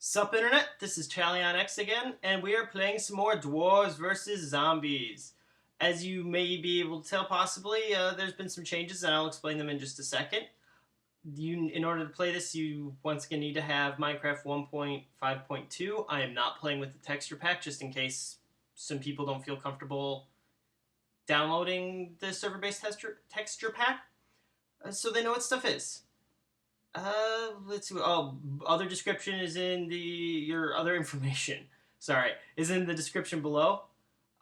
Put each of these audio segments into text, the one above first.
Sup internet, this is X again, and we are playing some more Dwarves versus Zombies. As you may be able to tell possibly, there's been some changes and I'll explain them in just a second. In order to play this, you once again need to have Minecraft 1.5.2. I am not playing with the texture pack just in case some people don't feel comfortable downloading the server-based texture pack, so they know what stuff is. Let's see. Oh, other description is in your other information. Sorry, is in the description below.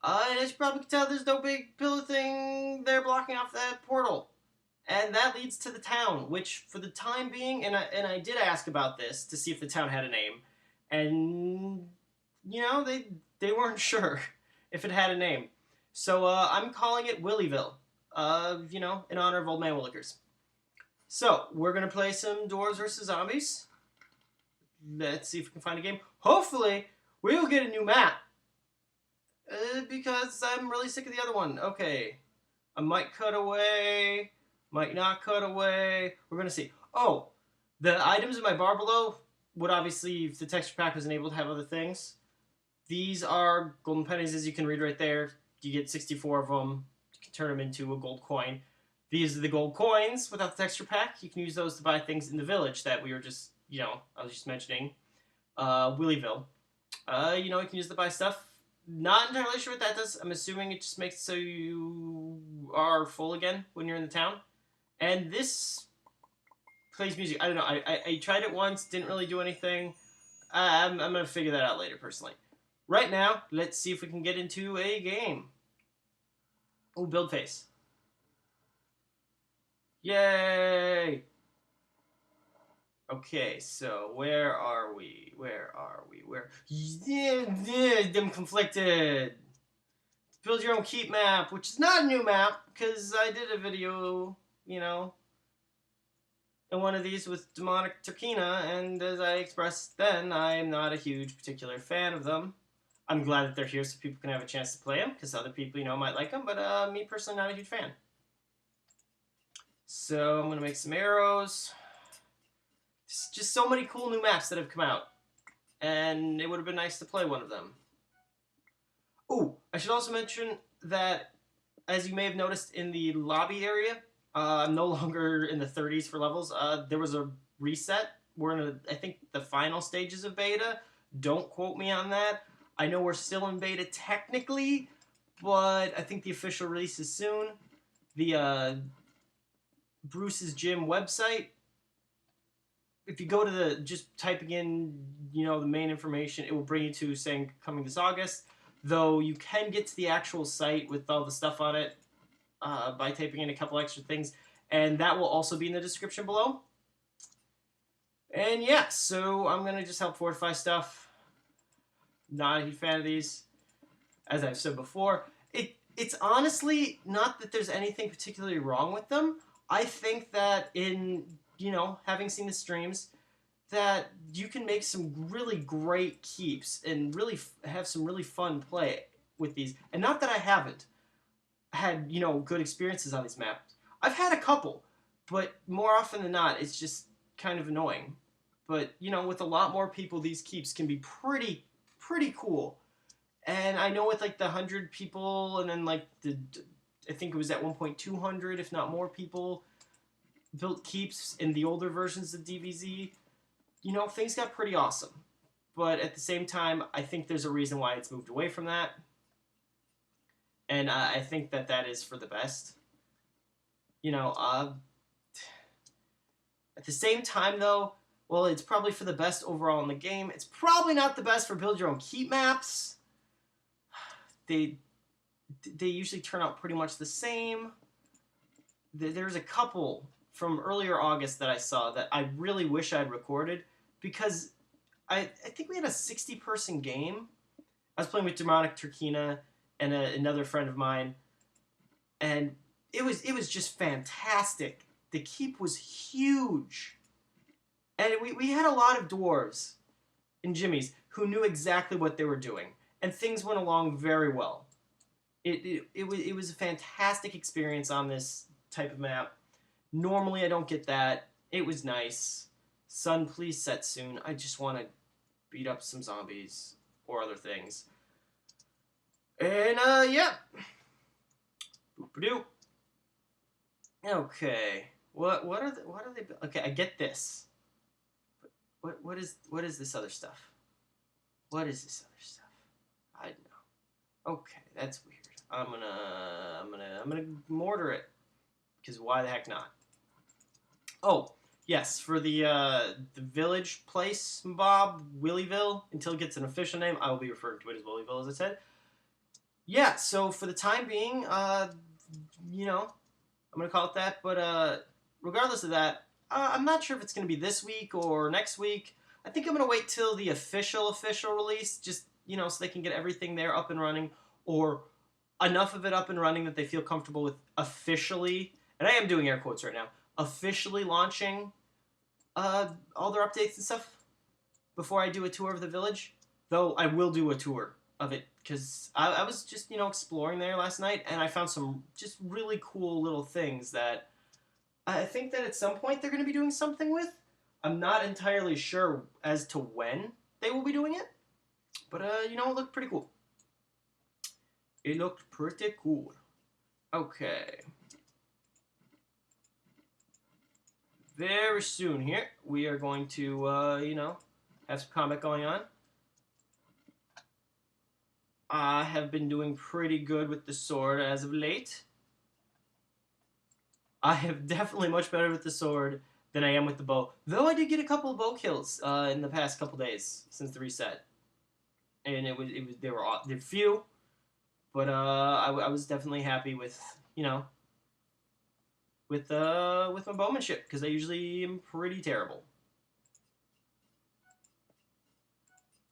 And as you probably can tell, there's no big pillar thing there blocking off that portal, and that leads to the town. Which, for the time being, and I did ask about this to see if the town had a name, and they weren't sure if it had a name. So I'm calling it Willyville. In honor of Old Man Willikers. So, we're going to play some Dwarves versus Zombies. Let's see if we can find a game. Hopefully, we'll get a new map. Because I'm really sick of the other one. Okay. I might cut away. Might not cut away. We're going to see. Oh, the items in my bar below would obviously, if the texture pack wasn't able to have other things. These are golden pennies, as you can read right there. You get 64 of them. You can turn them into a gold coin. These are the gold coins without the texture pack. You can use those to buy things in the village that we were just, I was just mentioning. Willyville. You can use to buy stuff. Not entirely sure what that does. I'm assuming it just makes it so you are full again when you're in the town. And this plays music. I don't know. I tried it once, didn't really do anything. I'm going to figure that out later, personally. Right now, let's see if we can get into a game. Oh, build phase. Yay! Okay, so where are we? I'm conflicted. Build your own keep map, which is not a new map, because I did a video, in one of these with Demonic Turkina, and as I expressed then, I'm not a huge particular fan of them. I'm glad that they're here so people can have a chance to play them, because other people, might like them, but me personally, not a huge fan. So I'm going to make some arrows. Just so many cool new maps that have come out. And it would have been nice to play one of them. Ooh, I should also mention that, as you may have noticed in the lobby area, I'm no longer in the 30s for levels. There was a reset. We're in, I think, the final stages of beta. Don't quote me on that. I know we're still in beta technically, but I think the official release is soon. The Bruce's Gym website, if you go to just typing in, the main information, it will bring you to saying coming this August, though you can get to the actual site with all the stuff on it by typing in a couple extra things, and that will also be in the description below. And yeah, so I'm going to just help fortify stuff. Not a huge fan of these, as I've said before. It's honestly not that there's anything particularly wrong with them. I think that in, having seen the streams, that you can make some really great keeps and really have some really fun play with these. And not that I haven't had, good experiences on these maps. I've had a couple, but more often than not, it's just kind of annoying. But, with a lot more people, these keeps can be pretty cool. And I know with, the 100 people and then, I think it was at 1.200, if not more people, built keeps in the older versions of DvZ. Things got pretty awesome. But at the same time, I think there's a reason why it's moved away from that. And I think that is for the best. At the same time, though, well, it's probably for the best overall in the game. It's probably not the best for build your own keep maps. They usually turn out pretty much the same. There's a couple from earlier August that I saw that I really wish I'd recorded, because I think we had a 60-person game. I was playing with Demonic Turkina and another friend of mine, and it was just fantastic. The keep was huge, and we had a lot of dwarves and jimmies who knew exactly what they were doing, and things went along very well. It was a fantastic experience on this type of map. Normally I don't get that. It was nice. Sun, please set soon. I just want to beat up some zombies or other things. And yeah. Boop-a-doo. Okay. What are they? Okay, I get this. But what is this other stuff? What is this other stuff? I don't know. Okay, that's weird. I'm gonna mortar it, because why the heck not? Oh, yes, for the village place, Bob, Willyville, until it gets an official name, I will be referring to it as Willyville, as I said. Yeah, so for the time being, you know, I'm going to call it that, but regardless of that, I'm not sure if it's going to be this week or next week. I think I'm going to wait till the official release, just, you know, so they can get everything there up and running, or enough of it up and running that they feel comfortable with officially, and I am doing air quotes right now, officially launching all their updates and stuff before I do a tour of the village. Though I will do a tour of it, because I was just, you know, exploring there last night, and I found some just really cool little things that I think that at some point they're going to be doing something with. I'm not entirely sure as to when they will be doing it, but you know, it looked pretty cool. It looked pretty cool. Okay. Very soon here, we are going to, you know, have some combat going on. I have been doing pretty good with the sword as of late. I have definitely much better with the sword than I am with the bow. Though I did get a couple of bow kills in the past couple days since the reset, and they're few, but I was definitely happy with, you know, with my bowmanship, because I usually am pretty terrible.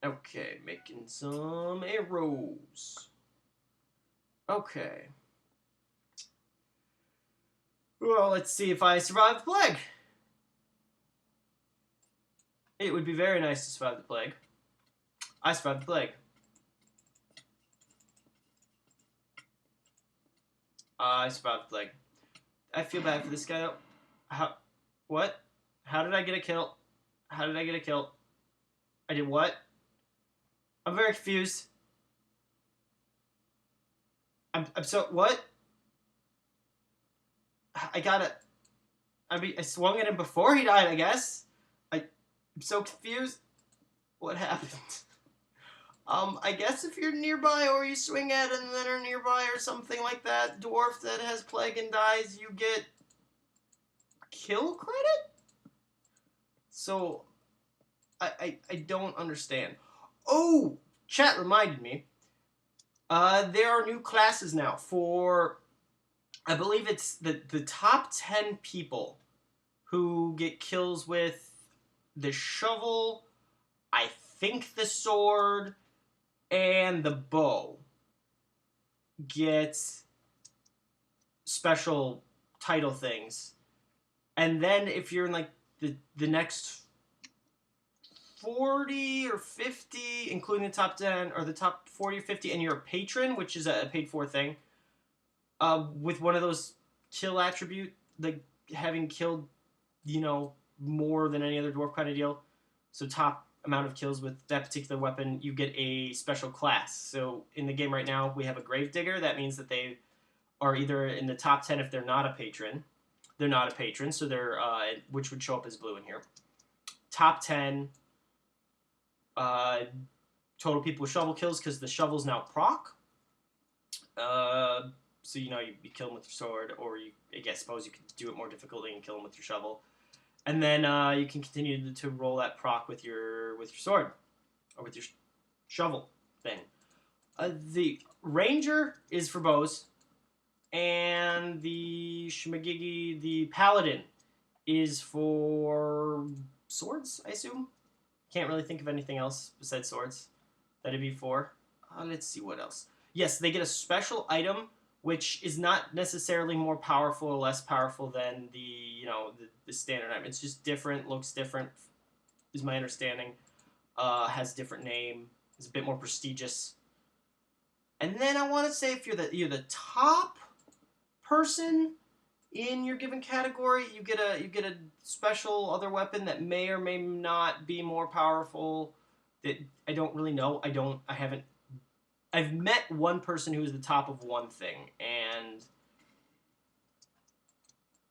Okay, making some arrows. Okay. Well, let's see if I survive the plague. It would be very nice to survive the plague. I survived the plague. I survived the plague. I feel bad for this guy, though. How? What? How did I get a kill? How did I get a kill? I did what? I'm very confused. I'm so... What? I got it. I mean, I swung at him before he died, I guess. I'm so confused. What happened? I guess if you're nearby, or you swing at and then are nearby or something like that, dwarf that has plague and dies, you get kill credit? So, I don't understand. Oh! Chat reminded me. There are new classes now for... I believe it's the top 10 people who get kills with the shovel, I think the sword, and the bow get special title things. And then if you're in like the next 40 or 50, including the top 10, or the top 40 or 50, and you're a patron, which is a paid for thing, with one of those kill attribute, like having killed, you know, more than any other dwarf kind of deal, so top amount of kills with that particular weapon, you get a special class. So in the game right now, we have a gravedigger. That means that they are either in the top 10 if they're not a patron. They're not a patron, so they're, which would show up as blue in here. Top 10 total people with shovel kills, because the shovel's now proc. So, you know, you kill them with your sword, or I suppose you could do it more difficultly and kill them with your shovel. And then you can continue to roll that proc with your sword, or with your shovel thing. The ranger is for bows, and the shmagigi, the paladin, is for swords, I assume. Can't really think of anything else besides swords that it'd be for. Let's see what else. Yes, they get a special item, which is not necessarily more powerful or less powerful than the, you know, the standard item. It's just different, looks different, is my understanding. Has a different name, is a bit more prestigious. And then I want to say if you're the top person in your given category, you get a special other weapon that may or may not be more powerful I don't really know. I've met one person who was the top of one thing, and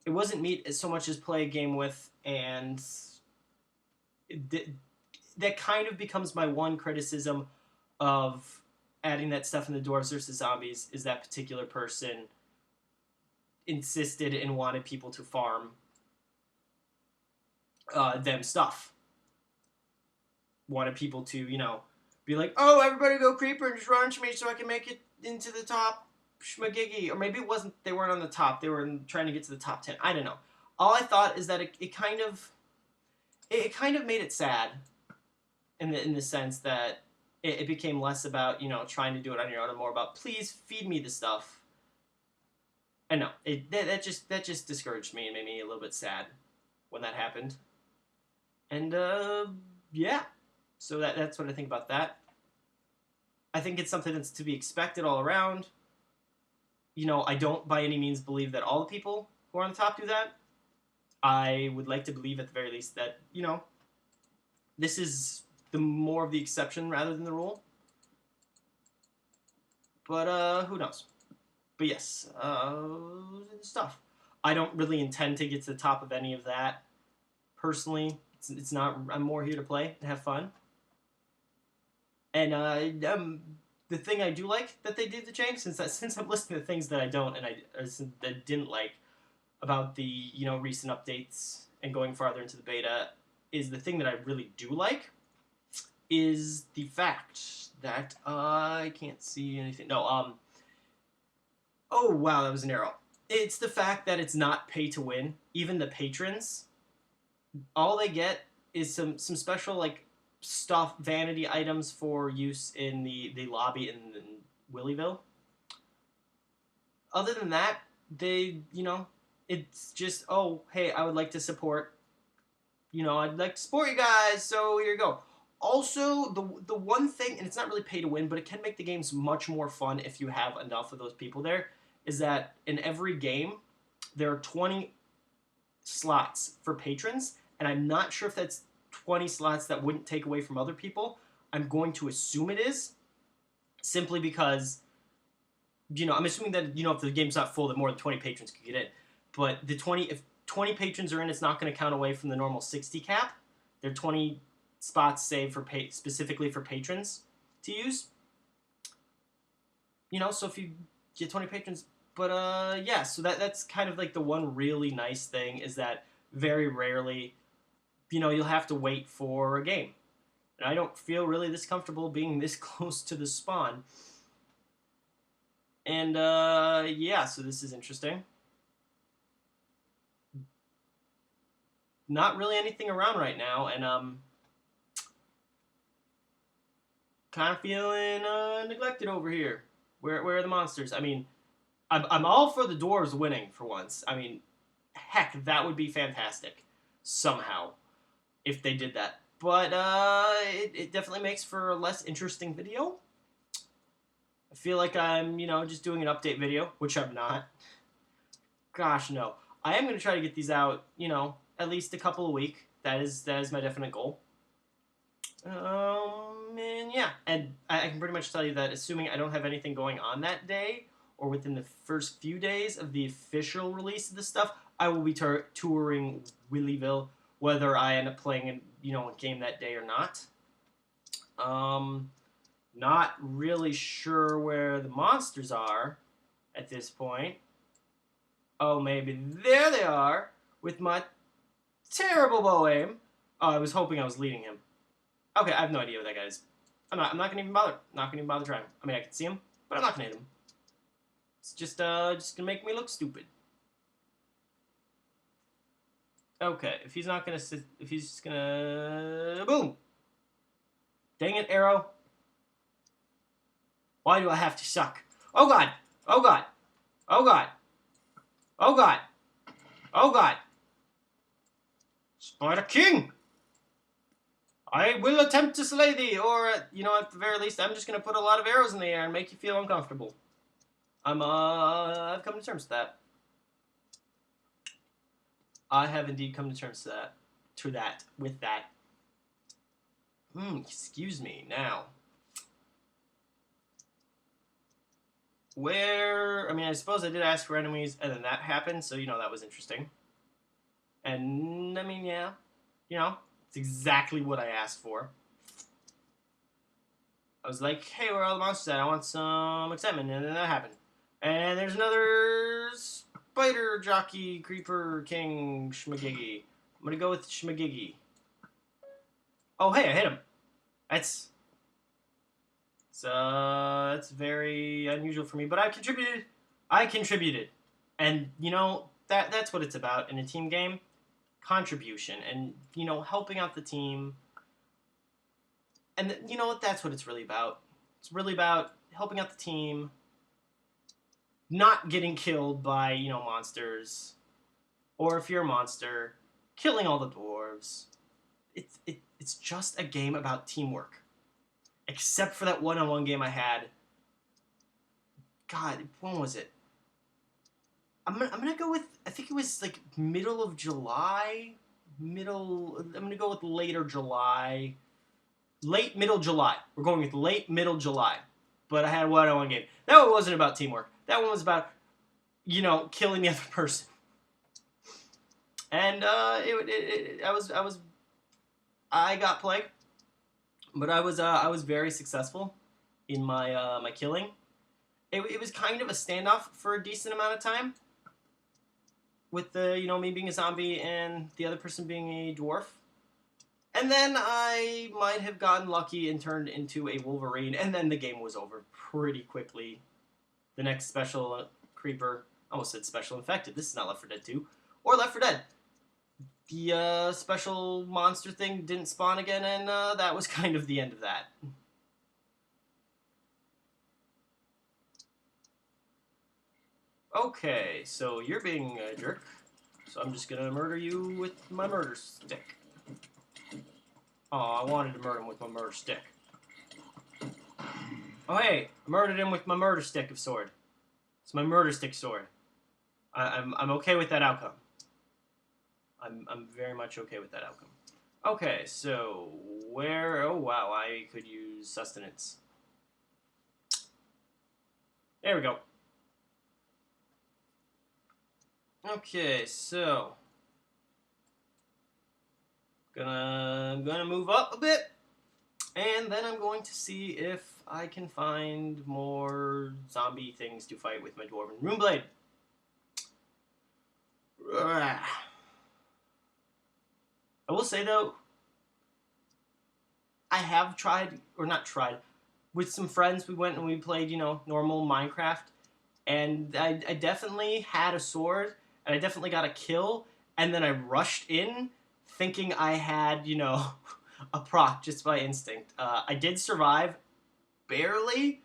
it wasn't meet so much as play a game with, and that kind of becomes my one criticism of adding that stuff in the Dwarves versus Zombies, is that particular person insisted and wanted people to farm them stuff. Wanted people to, be like, oh, everybody go creeper and just run to me so I can make it into the top schmagiggy. Or maybe they weren't on the top, they were trying to get to the top 10. I don't know. All I thought is that it kind of made it sad in the sense that it became less about, trying to do it on your own and more about, please feed me the stuff. I know, that just discouraged me and made me a little bit sad when that happened. And, yeah. So that's what I think about that. I think it's something that's to be expected all around. I don't by any means believe that all the people who are on the top do that. I would like to believe at the very least that, this is the more of the exception rather than the rule. But, who knows? But yes, stuff. I don't really intend to get to the top of any of that. Personally, it's not, I'm more here to play and have fun. And the thing I do like that they did to change, since I'm listening to things that I don't and that didn't like about the recent updates and going farther into the beta, is the thing that I really do like is the fact that I can't see anything. No, oh wow, that was an arrow. It's the fact that it's not pay to win. Even the patrons, all they get is some special stuff, vanity items for use in the lobby in Willyville. Other than that, they, it's just, oh, hey, I would like to support, I'd like to support you guys, so here you go. Also, the one thing, and it's not really pay to win, but it can make the games much more fun if you have enough of those people there, is that in every game, there are 20 slots for patrons, and I'm not sure if that's 20 slots that wouldn't take away from other people. I'm going to assume it is, simply because, I'm assuming that, if the game's not full, that more than 20 patrons could get in. But if 20 patrons are in, it's not going to count away from the normal 60 cap. There are 20 spots saved specifically for patrons to use. So if you get 20 patrons, but yeah, so that's kind of the one really nice thing, is that very rarely, you'll have to wait for a game. And I don't feel really this comfortable being this close to the spawn. And, yeah, so this is interesting. Not really anything around right now, and, kind of feeling, neglected over here. Where are the monsters? I mean, I'm all for the dwarves winning for once. I mean, heck, that would be fantastic. Somehow. If they did that. But it definitely makes for a less interesting video. I feel like I'm, just doing an update video, which I'm not. Gosh, no. I am going to try to get these out, at least a couple a week. That is my definite goal. And yeah. And I can pretty much tell you that, assuming I don't have anything going on that day, or within the first few days of the official release of this stuff, I will be touring Willyville, whether I end up playing a game that day or not. Not really sure where the monsters are at this point. Oh, maybe there they are, with my terrible bow aim. Oh, I was hoping I was leading him. Okay, I have no idea what that guy is. I'm not gonna even bother. Not gonna even bother trying. I mean, I can see him, but I'm not gonna hit him. It's just gonna make me look stupid. Okay, if he's not gonna if he's just gonna boom. Dang it, arrow. Why do I have to suck? Oh god. Oh god. Oh god. Oh god. Oh god. Spider King. I will attempt to slay thee, or at the very least, I'm just gonna put a lot of arrows in the air and make you feel uncomfortable. I've come to terms with that. I have indeed come to terms with that. Excuse me. Now, where... I mean, I suppose I did ask for enemies, and then that happened, so, you know, that was interesting. And, I mean, yeah. You know, it's exactly what I asked for. I was like, hey, where are all the monsters at? I want some excitement, and then that happened. And there's another spider jockey, creeper, king, schmagiggy. I'm gonna go with schmagiggy. Oh, hey, I hit him. That's very unusual for me, but I contributed. I contributed. And, you know, that's what it's about in a team game. Contribution and, you know, helping out the team. And, you know what, that's what it's really about. It's really about helping out the team, not getting killed by, you know, monsters. Or if you're a monster, killing all the dwarves. It's just a game about teamwork. Except for that one-on-one game I had. God, when was it? I'm gonna go with, I think it was like middle of July. I'm gonna go with later July. Late middle July. We're going with late middle July. But I had a one-on-one game. That one wasn't about teamwork. That one was about, you know, killing the other person. And I got plagued, but I was very successful in my my killing. It was kind of a standoff for a decent amount of time, with the, you know, me being a zombie and the other person being a dwarf. And then I might have gotten lucky and turned into a Wolverine, and then the game was over pretty quickly. The next special creeper, I almost said special infected. This is not Left 4 Dead 2 or Left 4 Dead. The special monster thing didn't spawn again, and that was kind of the end of that. Okay, so you're being a jerk, so I'm just gonna murder you with my murder stick. Oh, I wanted to murder him with my murder stick. Oh, hey, I murdered him with my murder stick of sword. It's my murder stick sword. I'm okay with that outcome. I'm very much okay with that outcome. Okay, so where... Oh, wow, I could use sustenance. There we go. Okay, so... I'm gonna move up a bit, and then I'm going to see if I can find more zombie things to fight with my Dwarven Runeblade. I will say, though, I have tried, or not tried, with some friends, we went and we played, you know, normal Minecraft, and I definitely had a sword, and I definitely got a kill, and then I rushed in, thinking I had, you know, a proc just by instinct. I did survive, barely,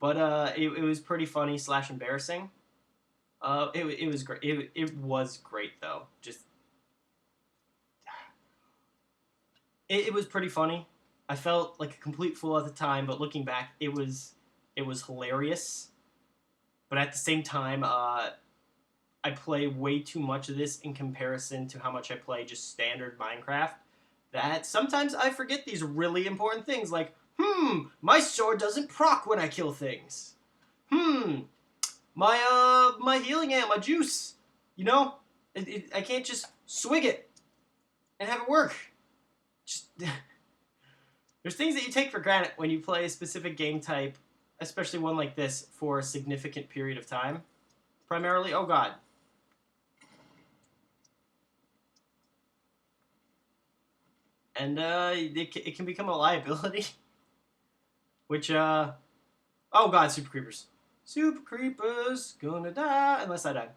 but it was pretty funny / embarrassing. It was great. It was great, though. Just... It was pretty funny. I felt like a complete fool at the time, but looking back, it was hilarious. But at the same time, I play way too much of this in comparison to how much I play just standard Minecraft, that sometimes I forget these really important things, like, my sword doesn't proc when I kill things. My healing amp, my juice, you know? I can't just swig it and have it work. Just... There's things that you take for granted when you play a specific game type, especially one like this, for a significant period of time. Primarily, oh god. And it can become a liability. Which, oh god, super creepers. Super creepers, gonna die, unless I die.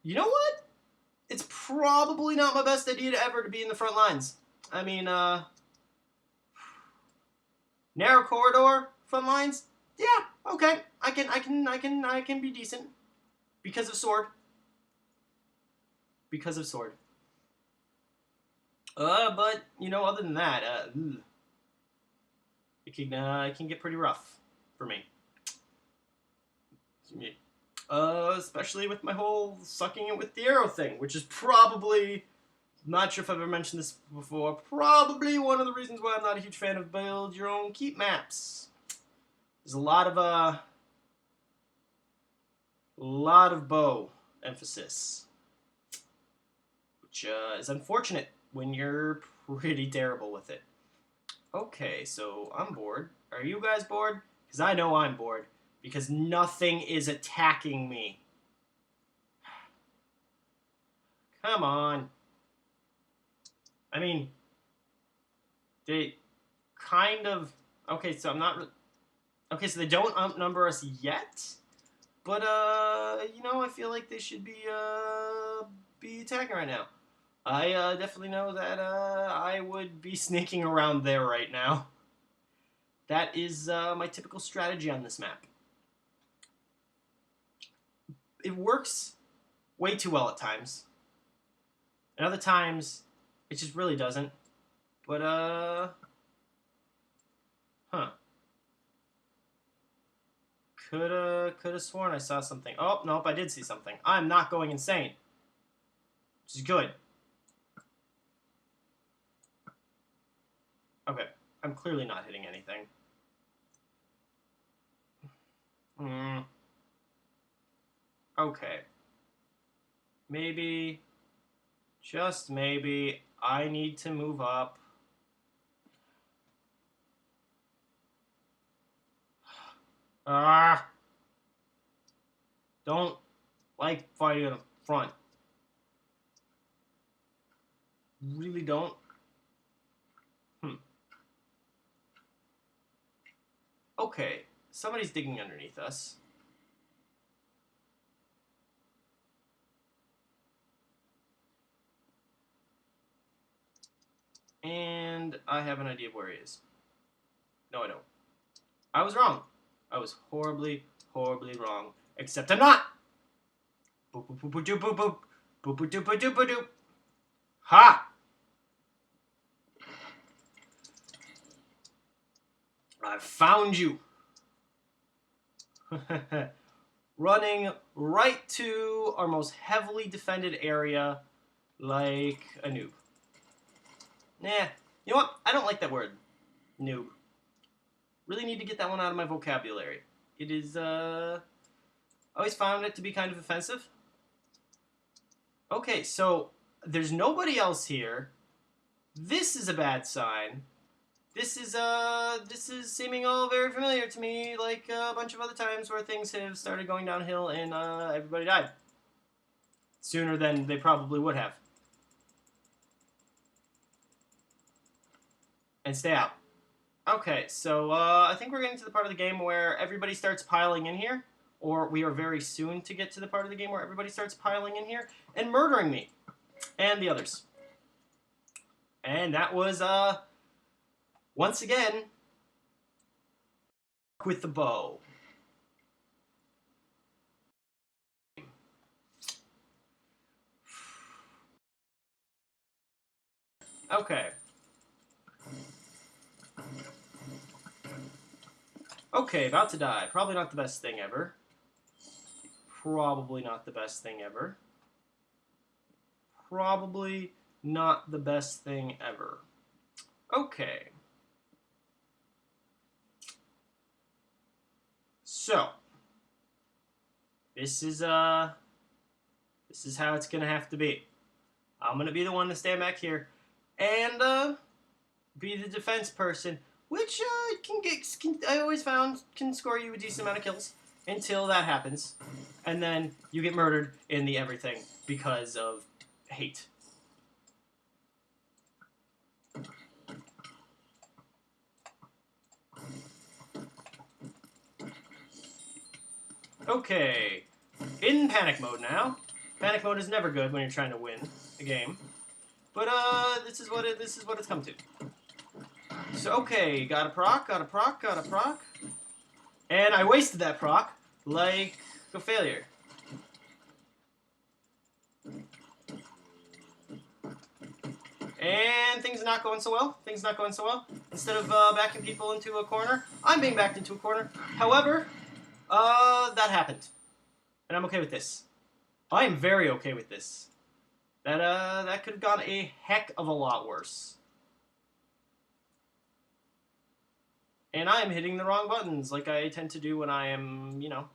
You know what? It's probably not my best idea ever to be in the front lines. I mean, narrow corridor, front lines? Yeah, okay. I can be decent. Because of sword. Because of sword. But, you know, other than that, it can get pretty rough for me. Especially with my whole sucking it with the arrow thing, which is probably Not sure if I've ever mentioned this before. Probably one of the reasons why I'm not a huge fan of build your own keep maps. There's a lot of bow emphasis, which is unfortunate when you're pretty terrible with it. Okay, so I'm bored. Are you guys bored? Because I know I'm bored. Because nothing is attacking me. Come on. I mean, they kind of... Okay, so I'm not... Okay, so they don't outnumber us yet? But, you know, I feel like they should be attacking right now. I definitely know that I would be sneaking around there right now. That is my typical strategy on this map. It works way too well at times. And other times, it just really doesn't. But, huh. Coulda sworn I saw something. Oh, nope, I did see something. I'm not going insane. Which is good. Okay, I'm clearly not hitting anything. Okay. Maybe, just maybe, I need to move up. Don't like fighting in the front. Really don't. Okay, somebody's digging underneath us. And I have an idea of where he is. No, I don't. I was wrong. I was horribly, horribly wrong. Except I'm not! Boop, boop, boop, boop, doop, boop, boop. Boop, boop, doop, boop, doop, boop, doop. Ha! I found you! Running right to our most heavily defended area like a noob. Nah, you know what? I don't like that word. Noob. Really need to get that one out of my vocabulary. It is, always found it to be kind of offensive. Okay, so there's nobody else here. This is a bad sign. This is seeming all very familiar to me, like a bunch of other times where things have started going downhill and everybody died. Sooner than they probably would have. And stay out. Okay, so I think we're getting to the part of the game where everybody starts piling in here. Or we are very soon to get to the part of the game where everybody starts piling in here and murdering me. And the others. And that was, once again, with the bow. Okay. Okay, about to die. Probably not the best thing ever. Probably not the best thing ever. Probably not the best thing ever. Okay. So, this is how it's gonna have to be. I'm gonna be the one to stand back here and be the defense person, which I always found can score you a decent amount of kills until that happens, and then you get murdered in the everything because of hate. Okay, in panic mode now. Panic mode is never good when you're trying to win a game, but this is what it's come to. So okay, got a proc, and I wasted that proc like a failure. And things are not going so well. Instead of backing people into a corner, I'm being backed into a corner. However, that happened. And I'm okay with this. I am very okay with this. That could have gone a heck of a lot worse. And I am hitting the wrong buttons, like I tend to do when I am, you know,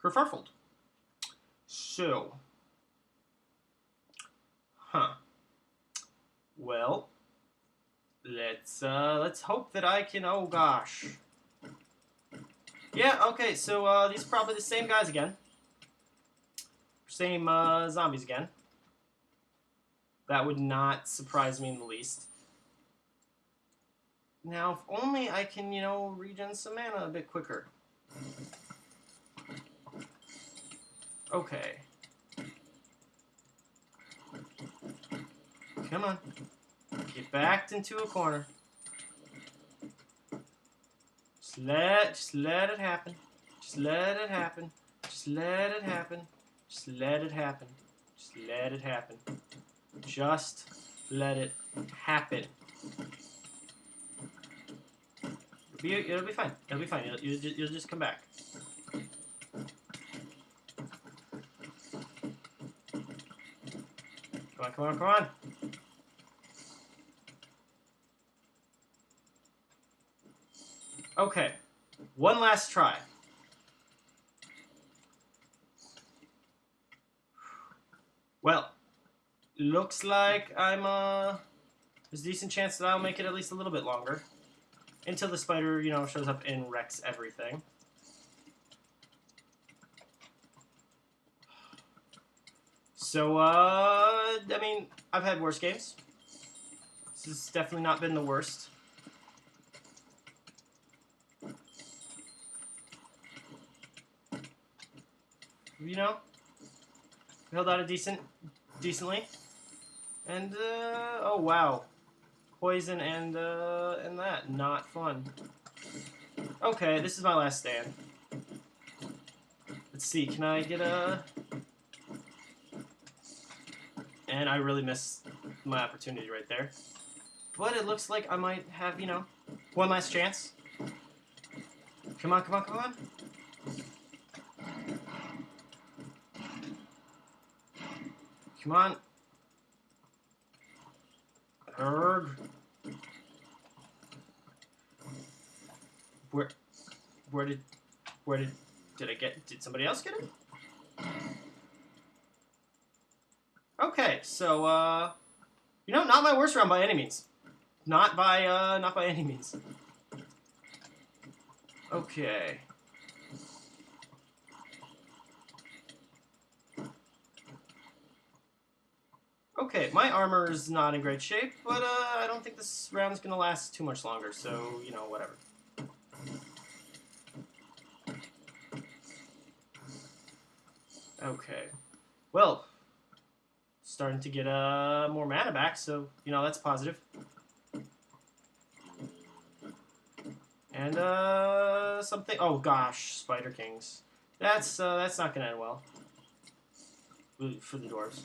kerfuffled. So, well, let's hope that I can. Oh gosh. Yeah. Okay. So these are probably the same guys again. Same zombies again. That would not surprise me in the least. Now, if only I can, you know, regen some mana a bit quicker. Okay. Come on. Get backed into a corner. Just let it happen. Just let it happen. Just let it happen. Just let it happen. Just let it happen. Just let it happen. It'll be fine. It'll be fine. You'll just come back. Come on, come on, come on. Okay. One last try. Well, looks like there's a decent chance that I'll make it at least a little bit longer. Until the spider, you know, shows up and wrecks everything. So, I mean, I've had worse games. This has definitely not been the worst. You know, held out decently. And, oh wow. Poison and that. Not fun. Okay, this is my last stand. Let's see, can I get a... And I really missed my opportunity right there. But it looks like I might have, you know, one last chance. Come on, come on, come on. Come on. Erg. Where did I get? Did somebody else get it? Okay, so you know, not my worst round by any means. Not by any means. Okay. Okay, my armor is not in great shape, but I don't think this round's gonna last too much longer, so, you know, whatever. Okay. Well, starting to get more mana back, so, you know, that's positive. And something. Oh gosh, Spider Kings. That's not gonna end well for the dwarves.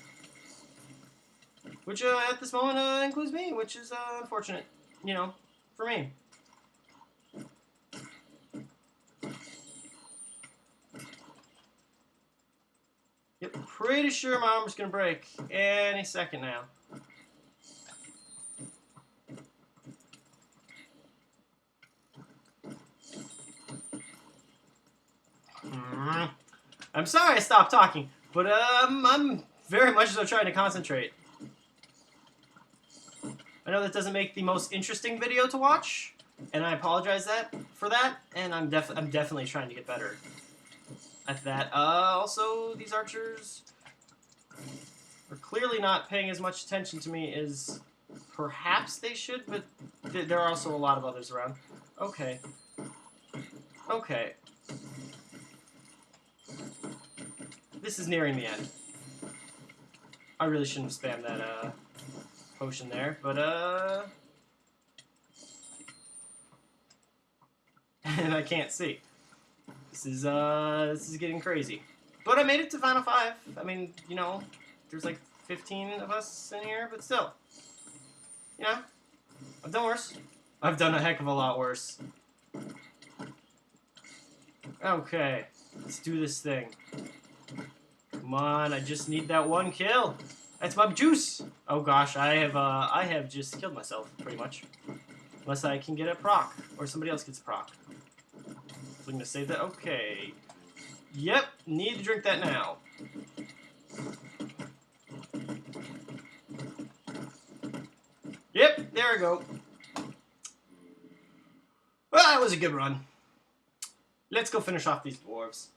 Which at this moment includes me, which is unfortunate, you know, for me. Yep, pretty sure my armor's gonna break any second now. I'm sorry I stopped talking, but I'm very much so trying to concentrate. I know that doesn't make the most interesting video to watch, and I apologize for that, and I'm definitely trying to get better at that. Also, these archers are clearly not paying as much attention to me as perhaps they should, but there are also a lot of others around. Okay. Okay. This is nearing the end. I really shouldn't have spammed that potion there, but and I can't see. This is getting crazy. But I made it to Final 5. I mean, you know, there's like 15 of us in here, but still. You know, I've done worse. I've done a heck of a lot worse. Okay, let's do this thing. Come on, I just need that one kill. That's my juice! Oh gosh, I have just killed myself, pretty much. Unless I can get a proc, or somebody else gets a proc. So I'm gonna save that. Okay. Yep, need to drink that now. Yep, there we go. Well, that was a good run. Let's go finish off these dwarves.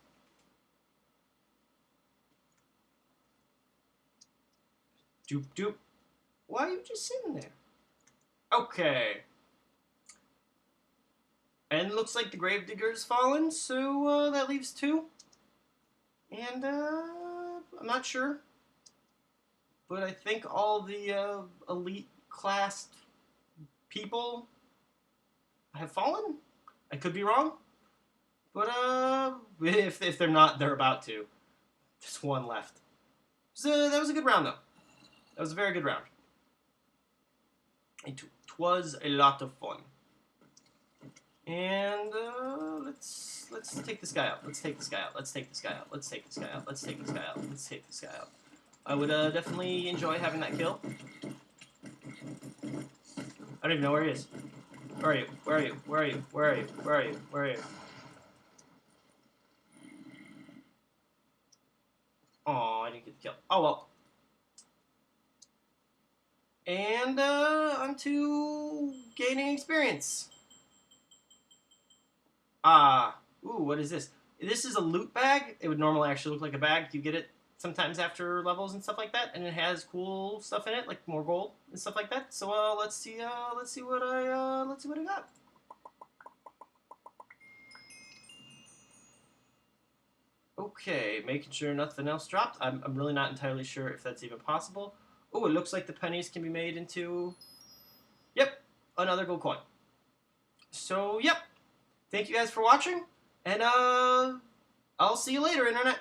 Doop doop. Why are you just sitting there? Okay. And it looks like the Gravedigger's fallen, so that leaves 2. And I'm not sure. But I think all the elite class people have fallen. I could be wrong. But if they're not, they're about to. Just 1 left. So that was a good round, though. That was a very good round. It was a lot of fun. And let's take this guy out. Let's take this guy out. Let's take this guy out. Let's take this guy out. Let's take this guy out. Let's take this guy out. I would definitely enjoy having that kill. I don't even know where he is. Where are you? Where are you? Where are you? Where are you? Where are you? Where are you? Oh, I didn't get the kill. Oh well. And on to gaining experience. Ooh, what is this? This is a loot bag. It would normally actually look like a bag. You get it sometimes after levels and stuff like that, and it has cool stuff in it, like more gold and stuff like that. So let's see what I got. Okay, making sure nothing else dropped. I'm really not entirely sure if that's even possible. Oh, it looks like the pennies can be made into, yep, another gold coin. So, yep. Thank you guys for watching, and I'll see you later, Internet.